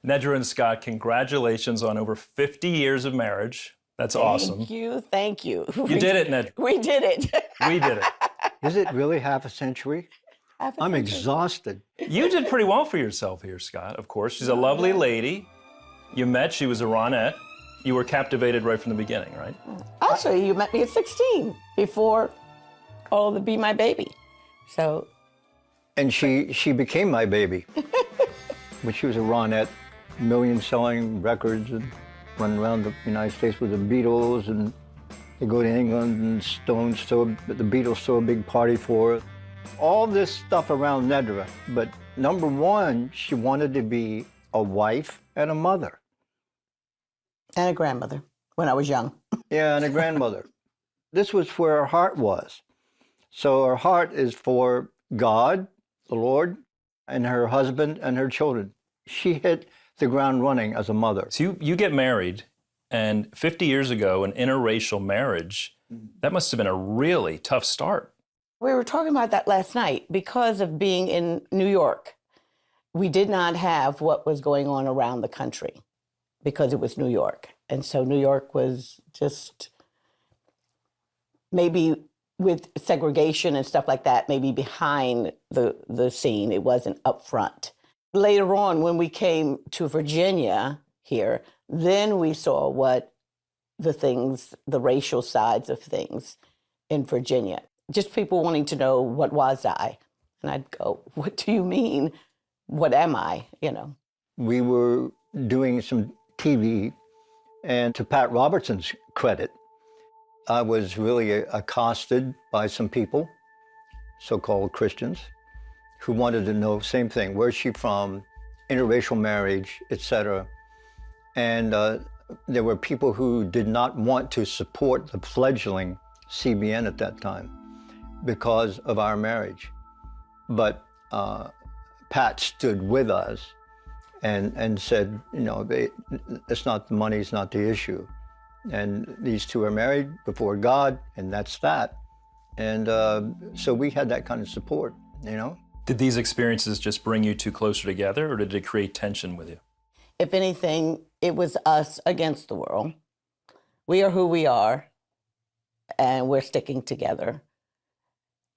Nedra and Scott, congratulations on over 50 years of marriage. That's awesome. Thank you, thank you. You did it, Nedra. We did it. We did it. Is it really half a century? Half a I'm century. exhausted. You did pretty well for yourself here, Scott, of course. She's a lovely lady. You met, she was a Ronette. You were captivated right from the beginning, right? Actually, you met me at 16, before all the Be My Baby. So. And she became my baby. When she was a Ronette, million-selling records, and run around the United States with the Beatles, and they go to England, and the Beatles throw a big party for her. All this stuff around Nedra, but number one, she wanted to be a wife and a mother. And a grandmother, when I was young. Yeah, and a grandmother. This was where her heart was. So her heart is for God, the Lord, and her husband and her children. She hit the ground running as a mother. So you get married, and 50 years ago, an interracial marriage, that must have been a really tough start. We were talking about that last night. Because of being in New York, we did not have what was going on around the country because it was New York. And so New York was just maybe with segregation and stuff like that, maybe behind the scene. It wasn't up front. Later on, when we came to Virginia here, then we saw what the racial sides of things in Virginia. Just people wanting to know, what was I? And I'd go, what do you mean? What am I? You know. We were doing some TV, and to Pat Robertson's credit, I was really accosted by some people, so-called Christians, who wanted to know same thing. Where's she from? Interracial marriage, etc. And there were people who did not want to support the fledgling CBN at that time because of our marriage. But Pat stood with us and said, you know, it's not the money, it's not the issue. And these two are married before God, and that's that. And so we had that kind of support, you know. Did these experiences just bring you two closer together, or did it create tension with you? If anything, it was us against the world. We are who we are, and we're sticking together.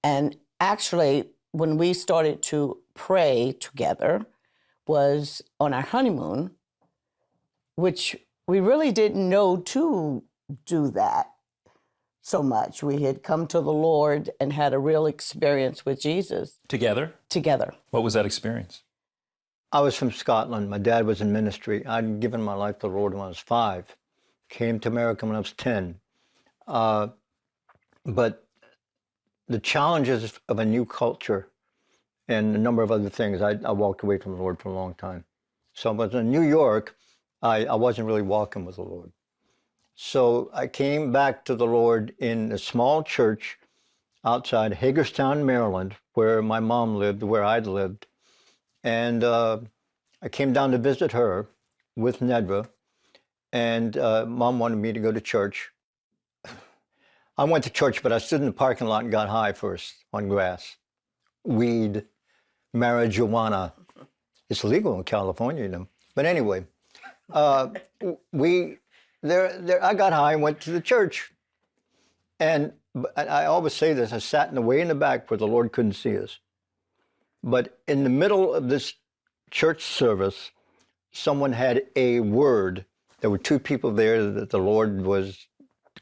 And actually, when we started to pray together was on our honeymoon, which we really didn't know to do that so much. We had come to the Lord and had a real experience with Jesus. Together? Together. What was that experience? I was from Scotland. My dad was in ministry. I'd given my life to the Lord when I was 5. Came to America when I was 10. But the challenges of a new culture and a number of other things, I walked away from the Lord for a long time. So when I was in New York, I wasn't really walking with the Lord. So I came back to the Lord in a small church outside Hagerstown, Maryland, where my mom lived, where I'd lived. And I came down to visit her with Nedra, and Mom wanted me to go to church. I went to church, but I stood in the parking lot and got high first on grass. Weed, marijuana. It's legal in California, you know. But anyway, I got high and went to the church. And I always say this, I sat way in the back where the Lord couldn't see us. But in the middle of this church service, someone had a word. There were 2 people there that the Lord was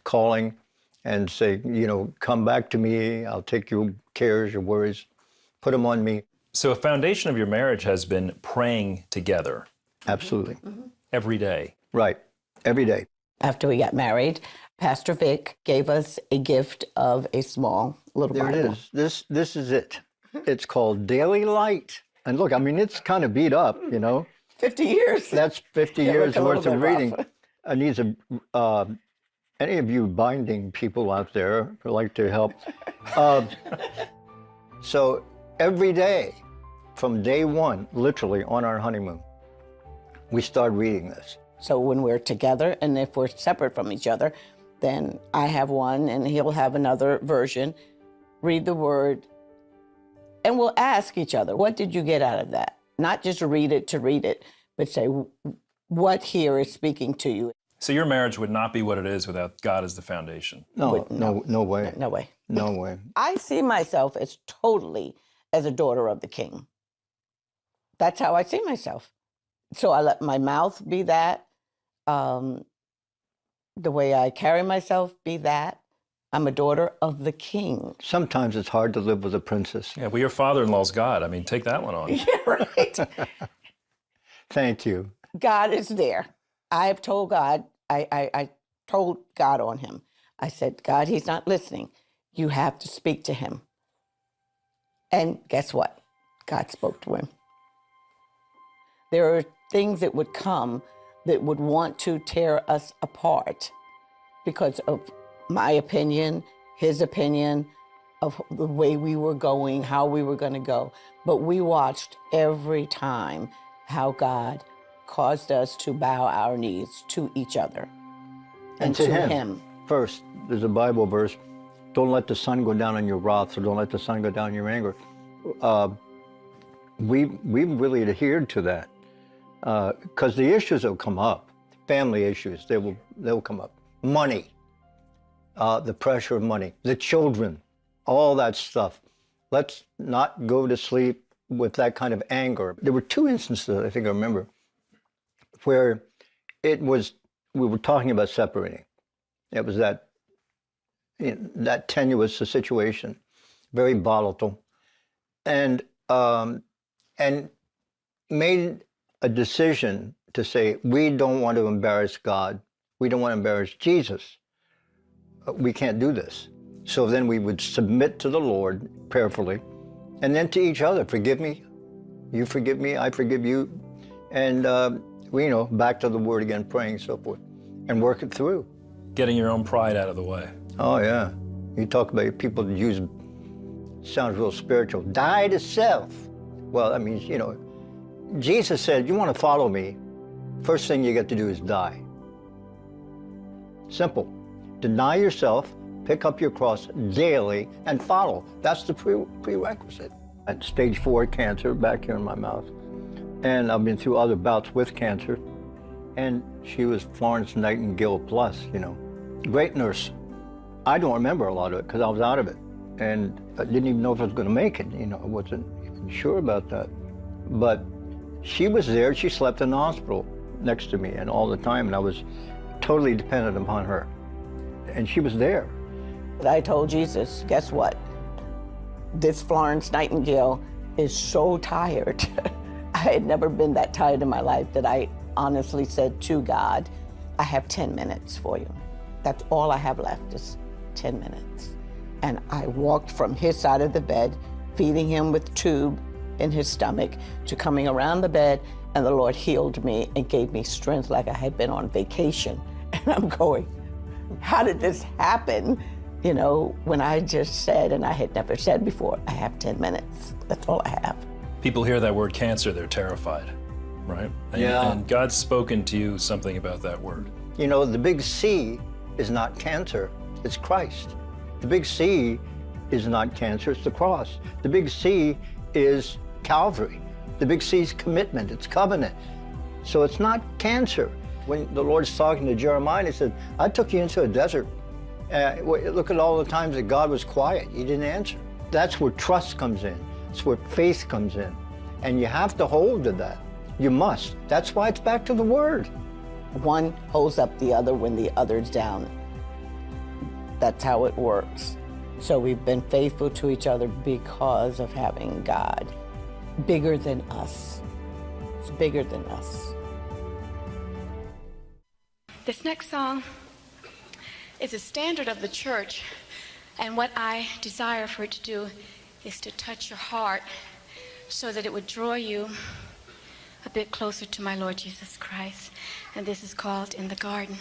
calling and say, you know, come back to me, I'll take your cares, your worries, put them on me. So a foundation of your marriage has been praying together. Absolutely. Every day. Right, every day. After we got married, Pastor Vic gave us a gift of a small little Bible. There it is. This is it. It's called Daily Light. And look, I mean, it's kind of beat up, you know. 50 years. That's 50 Yeah, years look a little worth of bit reading. rough. It needs any of you binding people out there who like to help. So every day, from day one, literally on our honeymoon, we start reading this. So when we're together, and if we're separate from each other, then I have one and he'll have another version. Read the word, and we'll ask each other, what did you get out of that? Not just read it to read it, but say, what here is speaking to you? So your marriage would not be what it is without God as the foundation. No way. No way. No way. I see myself as totally as a daughter of the King. That's how I see myself. So I let my mouth be that. The way I carry myself be that. I'm a daughter of the King. Sometimes it's hard to live with a princess. Yeah, well, your father-in-law's God. I mean, take that one on. Yeah, right. Thank you. God is there. I have told God, I told God on him. I said, God, he's not listening. You have to speak to him. And guess what? God spoke to him. There are things that would come that would want to tear us apart because of my opinion, his opinion, of the way we were going, how we were going to go. But we watched every time how God caused us to bow our knees to each other and to him. First, there's a Bible verse, don't let the sun go down in your wrath, so don't let the sun go down in your anger. We really adhered to that because the issues will come up, family issues, they'll come up. Money, the pressure of money, the children, all that stuff. Let's not go to sleep with that kind of anger. There were two instances, I think I remember, where we were talking about separating. It was that tenuous a situation, very volatile, and made a decision to say, we don't want to embarrass God. We don't want to embarrass Jesus. We can't do this. So then we would submit to the Lord prayerfully, and then to each other. Forgive me, you forgive me, I forgive you. And back to the Word again, praying, so forth, and work it through. Getting your own pride out of the way. Oh, yeah. You talk about people that use, sounds real spiritual, die to self. Well, that means, Jesus said, you want to follow me, first thing you got to do is die. Simple. Deny yourself, pick up your cross daily, and follow. That's the prerequisite. I had stage 4 cancer back here in my mouth. And I've been through other bouts with cancer. And she was Florence Nightingale plus, Great nurse. I don't remember a lot of it because I was out of it. And I didn't even know if I was going to make it. I wasn't even sure about that. But she was there. She slept in the hospital next to me and all the time. And I was totally dependent upon her. And she was there. I told Jesus, guess what? This Florence Nightingale is so tired. I had never been that tired in my life that I honestly said to God, I have 10 minutes for you. That's all I have left is 10 minutes. And I walked from his side of the bed, feeding him with tube in his stomach, to coming around the bed, and the Lord healed me and gave me strength like I had been on vacation. And I'm going, how did this happen? When I just said, and I had never said before, I have 10 minutes. That's all I have. People hear that word cancer, they're terrified, right? Yeah. And God's spoken to you something about that word. The big C is not cancer, it's Christ. The big C is not cancer, it's the cross. The big C is Calvary. The big C is commitment, it's covenant. So it's not cancer. When the Lord's talking to Jeremiah, he said, I took you into a desert. Look at all the times that God was quiet. He didn't answer. That's where trust comes in. It's where faith comes in. And you have to hold to that. You must. That's why it's back to the Word. One holds up the other when the other's down. That's how it works. So we've been faithful to each other because of having God. Bigger than us. It's bigger than us. This next song is a standard of the church, and what I desire for it to do is to touch your heart so that it would draw you a bit closer to my Lord Jesus Christ. And this is called In the Garden.